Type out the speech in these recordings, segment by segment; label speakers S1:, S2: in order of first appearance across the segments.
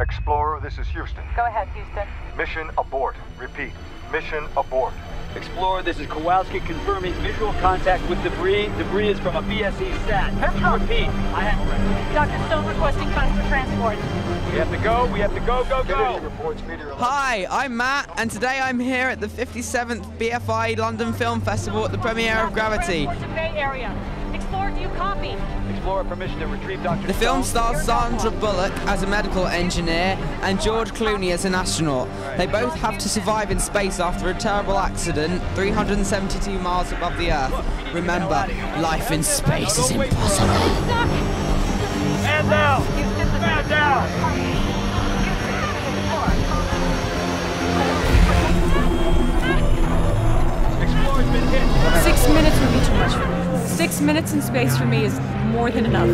S1: Explorer, this is Houston.
S2: Go ahead, Houston.
S1: Mission abort. Repeat. Mission abort.
S3: Explorer, this is Kowalski confirming visual contact with debris. Debris is from a BSE sat. Repeat. I have
S2: Dr. Stone requesting faster transport.
S3: We have to go. We have to go, go, go.
S4: Hi, I'm Matt, and today I'm here at the 57th BFI London Film Festival at the premiere of Gravity.
S2: Transport to Bay Area. Explorer, do you copy?
S3: Explorer, permission to retrieve Dr.
S4: The film stars Sandra Bullock as a medical engineer and George Clooney as an astronaut. They both have to survive in space after a terrible accident 372 miles above the Earth. Remember, life in space is impossible.
S3: Hands out! Hands out! Explorer's been hit.
S5: 6 minutes would be too much for me. 6 minutes in space for me is more than enough.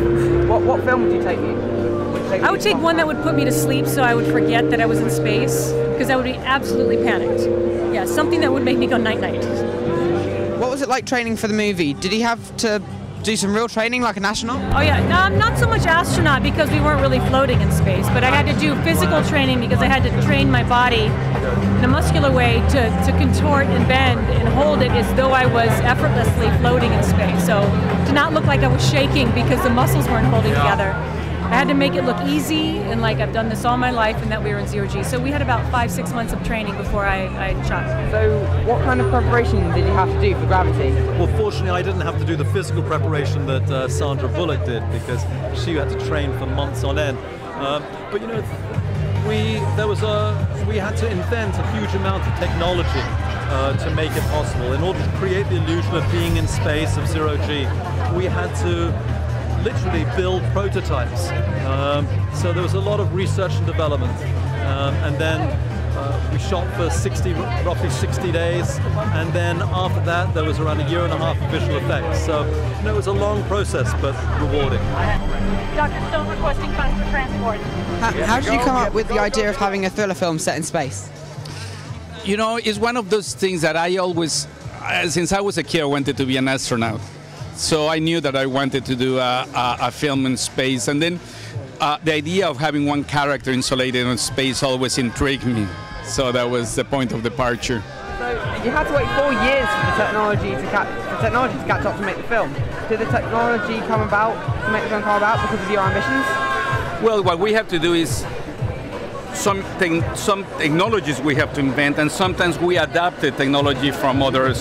S4: What film would you take me?
S5: I would take one that would put me to sleep so I would forget that I was in space, because I would be absolutely panicked. Yeah, something that would make me go night-night.
S4: What was it like training for the movie? Did he have to do some real training like an astronaut?
S5: Oh yeah, no, not so much astronaut because we weren't really floating in space, but I had to do physical training because I had to train my body in a muscular way to contort and bend and hold it as though I was effortlessly floating in space. So to not look like I was shaking because the muscles weren't holding together. I had to make it look easy and like I've done this all my life and that we were in zero-G. So we had about 5-6 months of training before I shot.
S4: So what kind of preparation did you have to do for Gravity?
S6: Well, fortunately I didn't have to do the physical preparation that Sandra Bullock did because she had to train for months on end. But you know, we had to invent a huge amount of technology to make it possible. In order to create the illusion of being in space, of zero-G, we had to literally build prototypes. So there was a lot of research and development. And then we shot for roughly 60 days. And then after that, there was around 1.5 years of visual effects. So you know, it was a long process, but rewarding.
S2: Dr. Stone requesting faster transport.
S4: How did you come up with the idea of having a thriller film set in space?
S7: You know, it's one of those things that I always, since I was a kid, I wanted to be an astronaut. So I knew that I wanted to do a film in space. And then the idea of having one character insulated in space always intrigued me. So that was the point of departure.
S4: So you had to wait 4 years for the technology to catch up to make the film. Did the technology come about to make the film come about because of your ambitions?
S7: Well, what we have to do is some technologies we have to invent, and sometimes we adapt the technology from other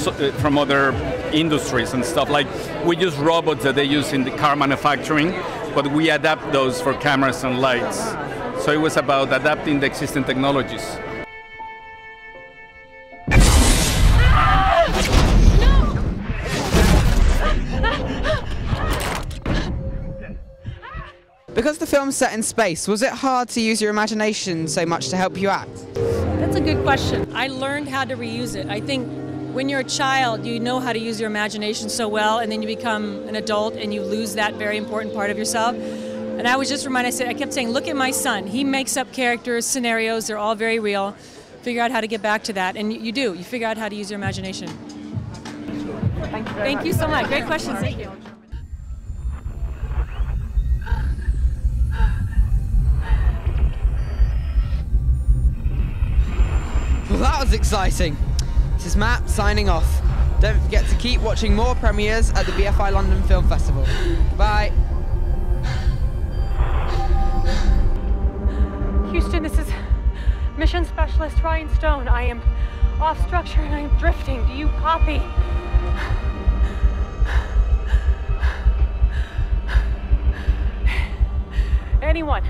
S7: industries and stuff. Like we use robots that they use in the car manufacturing, but we adapt those for cameras and lights. So it was about adapting the existing technologies.
S4: Because the film's set in space, was it hard to use your imagination so much to help you act?
S5: That's a good question. I learned how to reuse it. I think when you're a child, you know how to use your imagination so well, and then you become an adult and you lose that very important part of yourself. And I was just reminded, I kept saying, look at my son. He makes up characters, scenarios, they're all very real. Figure out how to get back to that. And you do. You figure out how to use your imagination. Thank you so much. Great questions. Thank you.
S4: Well, that was exciting. This is Matt signing off. Don't forget to keep watching more premieres at the BFI London Film Festival. Bye.
S2: Houston, this is Mission Specialist Ryan Stone. I am off structure and I am drifting. Do you copy? Anyone?